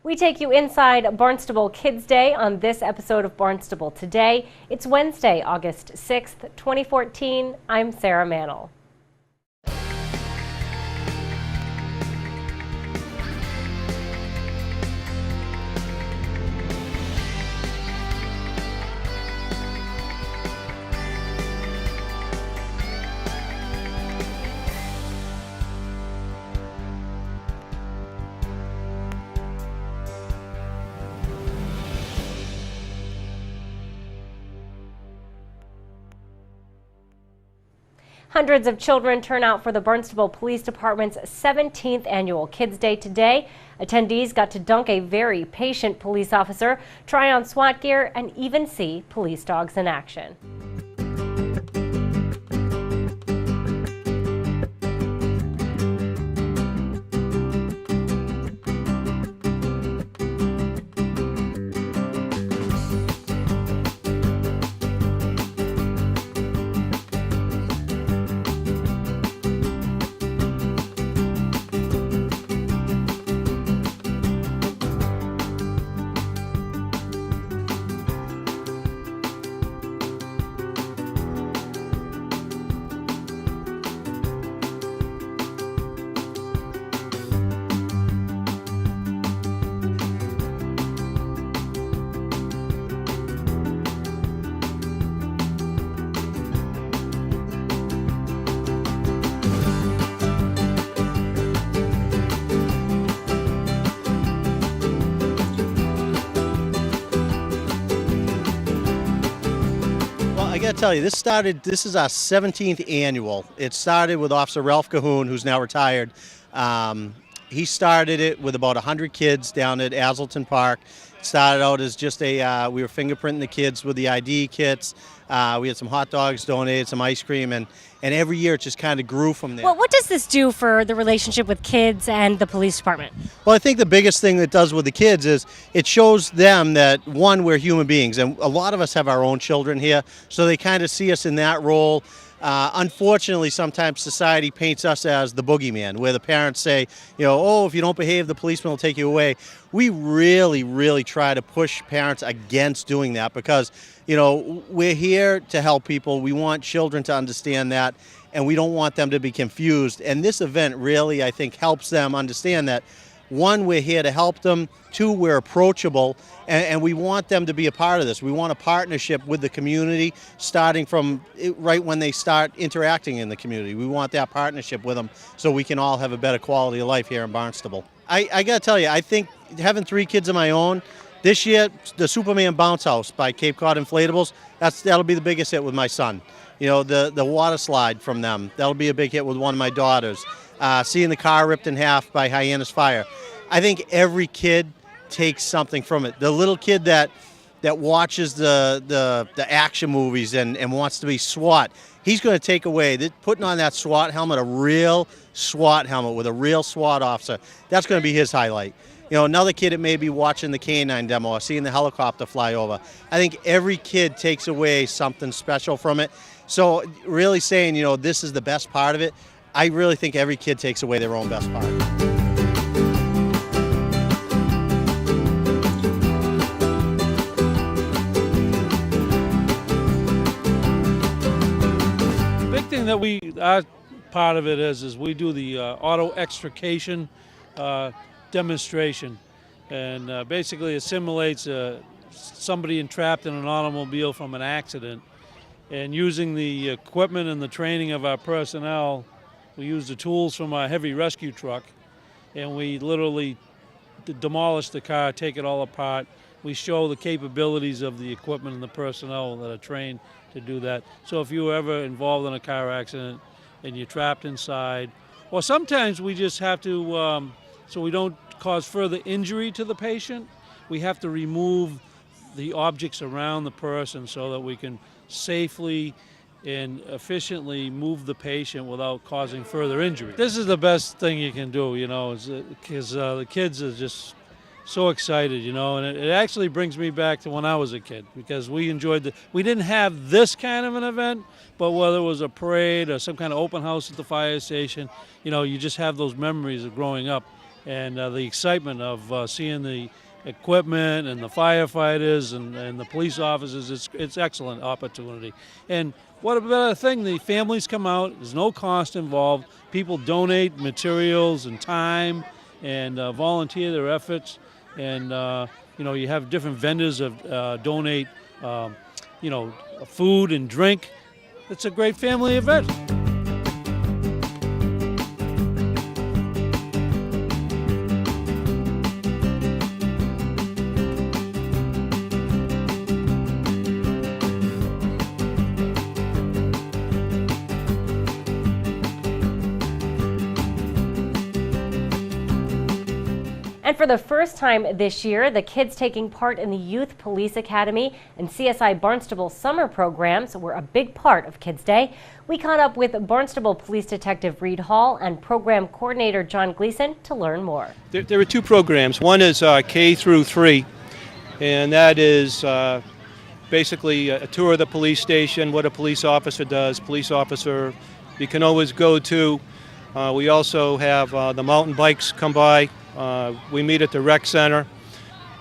We take you inside Barnstable Kids Day on this episode of Barnstable Today. It's Wednesday, August 6th, 2014. I'm Sarah Mannel. Hundreds of children turn out for the Barnstable Police Department's 17th annual Kids Day today. Attendees got to dunk a very patient police officer, try on SWAT gear, and even see police dogs in action. I got to tell you, this is our 17th annual. It started with Officer Ralph Cahoon, who's now retired. He started it with about 100 kids down at Azleton Park. It started out as just we were fingerprinting the kids with the ID kits. We had some hot dogs donated, some ice cream, and every year it just kind of grew from there. Well, what does this do for the relationship with kids and the police department? Well, I think the biggest thing it does with the kids is it shows them that, one, we're human beings, and a lot of us have our own children here, so they kind of see us in that role. Unfortunately, sometimes society paints us as the boogeyman, where the parents say, oh, if you don't behave, the policeman will take you away. We really, really try to push parents against doing that because, we're here to help people. We want children to understand that, and we don't want them to be confused. And this event really, I think, helps them understand that, one, we're here to help them. Two, we're approachable, and we want them to be a part of this. We want a partnership with the community, starting from right when they start interacting in the community. We want that partnership with them so we can all have a better quality of life here in Barnstable. I got to tell you, I think having 3 kids of my own, this year, the Superman Bounce House by Cape Cod Inflatables, that'll be the biggest hit with my son. The water slide from them, that'll be a big hit with one of my daughters. Seeing the car ripped in half by Hyannis Fire. I think every kid takes something from it. The little kid that watches the action movies and wants to be SWAT, he's going to take away putting on that SWAT helmet, a real SWAT helmet with a real SWAT officer. That's going to be his highlight. Another kid that may be watching the K-9 demo or seeing the helicopter fly over. I think every kid takes away something special from it. So really saying, this is the best part of it, I really think every kid takes away their own best part. The big thing that our part of it is we do the auto extrication demonstration, and basically it simulates somebody entrapped in an automobile from an accident, and using the equipment and the training of our personnel, we use the tools from our heavy rescue truck, and we literally demolish the car, take it all apart. We show the capabilities of the equipment and the personnel that are trained to do that. So if you were ever involved in a car accident and you're trapped inside, or sometimes we just have to, so we don't cause further injury to the patient, we have to remove the objects around the person so that we can safely and efficiently move the patient without causing further injury. This is the best thing you can do, because the kids are just so excited, and it actually brings me back to when I was a kid, because we enjoyed we didn't have this kind of an event, but whether it was a parade or some kind of open house at the fire station, you just have those memories of growing up and the excitement of seeing the equipment and the firefighters and the police officers. It's excellent opportunity. And what a better thing, the families come out, there's no cost involved, people donate materials and time and volunteer their efforts, and you have different vendors that donate food and drink. It's a great family event. And for the first time this year, the kids taking part in the Youth Police Academy and CSI Barnstable summer programs were a big part of Kids Day. We caught up with Barnstable Police Detective Reed Hall and Program Coordinator John Gleason to learn more. There are two programs. One is K through 3, and that is basically a tour of the police station, what a police officer does. Police officer you can always go to. We also have the mountain bikes come by. We meet at the rec center.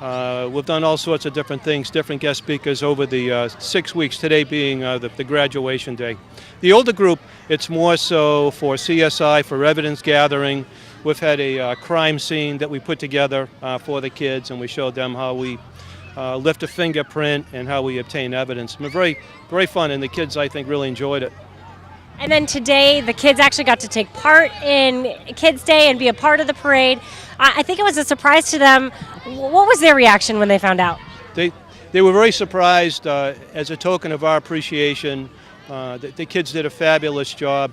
We've done all sorts of different things, different guest speakers over the 6 weeks, today being the graduation day. The older group, it's more so for CSI, for evidence gathering. We've had a crime scene that we put together for the kids, and we showed them how we lift a fingerprint and how we obtain evidence. Very, very fun, and the kids, I think, really enjoyed it. And then today, the kids actually got to take part in Kids Day and be a part of the parade. I think it was a surprise to them. What was their reaction when they found out? They were very surprised. As a token of our appreciation, the kids did a fabulous job,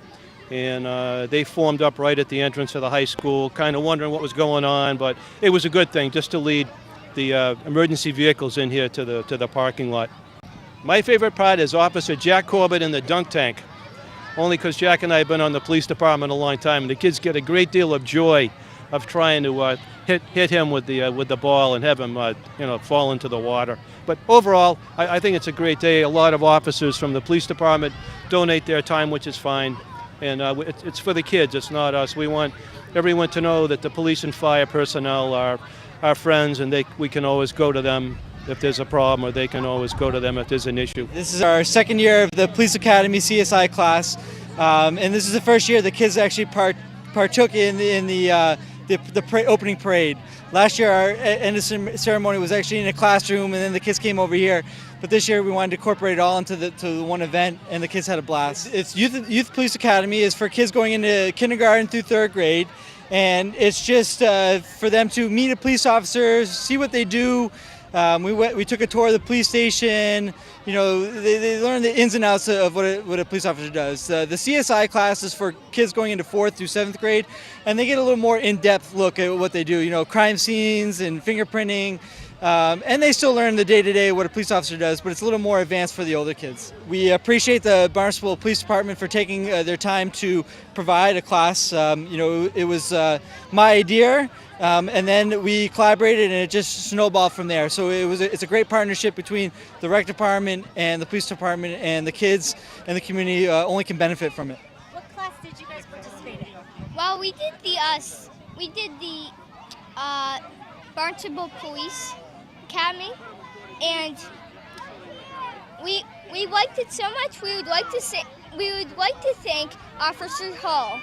and they formed up right at the entrance of the high school, kind of wondering what was going on, but it was a good thing just to lead the emergency vehicles in here to the parking lot. My favorite part is Officer Jack Corbett in the dunk tank, only because Jack and I have been on the police department a long time, and the kids get a great deal of joy of trying to hit him with the ball and have him fall into the water. But overall, I think it's a great day. A lot of officers from the police department donate their time, which is fine, and it's for the kids. It's not us. We want everyone to know that the police and fire personnel are our friends, and we can always go to them if there's a problem, or they can always go to them if there's an issue. This is our second year of the Police Academy CSI class, and this is the first year the kids actually partook in the opening parade. Last year our end of ceremony was actually in a classroom, and then the kids came over here. But this year we wanted to incorporate it all into the one event, and the kids had a blast. It's Youth Police Academy is for kids going into kindergarten through 3rd grade, and it's just for them to meet a police officer, see what they do. We took a tour of the police station. They learned the ins and outs of what a police officer does. The CSI class is for kids going into 4th through 7th grade, and they get a little more in-depth look at what they do. Crime scenes and fingerprinting, and they still learn the day-to-day what a police officer does, but it's a little more advanced for the older kids. We appreciate the Barnstable Police Department for taking their time to provide a class. It was my idea. And then we collaborated, and it just snowballed from there. So it's a great partnership between the rec department and the police department, and the kids and the community only can benefit from it. What class did you guys participate in? Well, we did the Barnstable Police Academy, and we liked it so much. We would like to thank Officer Hall.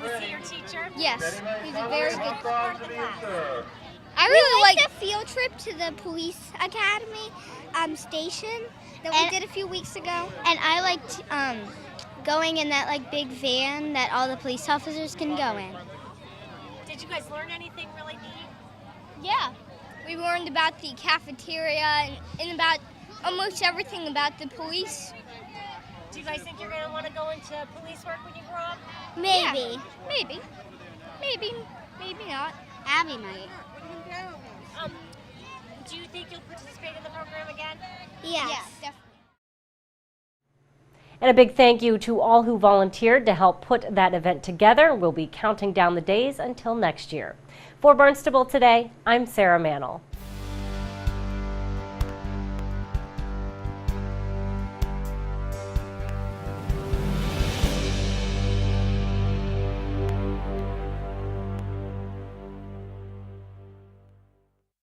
Was he your teacher? Yes, he's a very good part of the class. I really liked like the field trip to the police academy station that we did a few weeks ago. And I liked going in that like big van that all the police officers can go in. Did you guys learn anything really neat? Yeah, we learned about the cafeteria and about almost everything about the police. Do you guys think you're going to want to go into police work when you grow up? Maybe. Yeah, maybe not. Abby might. Do you think you'll participate in the program again? Yes. Yes, definitely. And a big thank you to all who volunteered to help put that event together. We'll be counting down the days until next year. For Barnstable Today, I'm Sarah Mannel.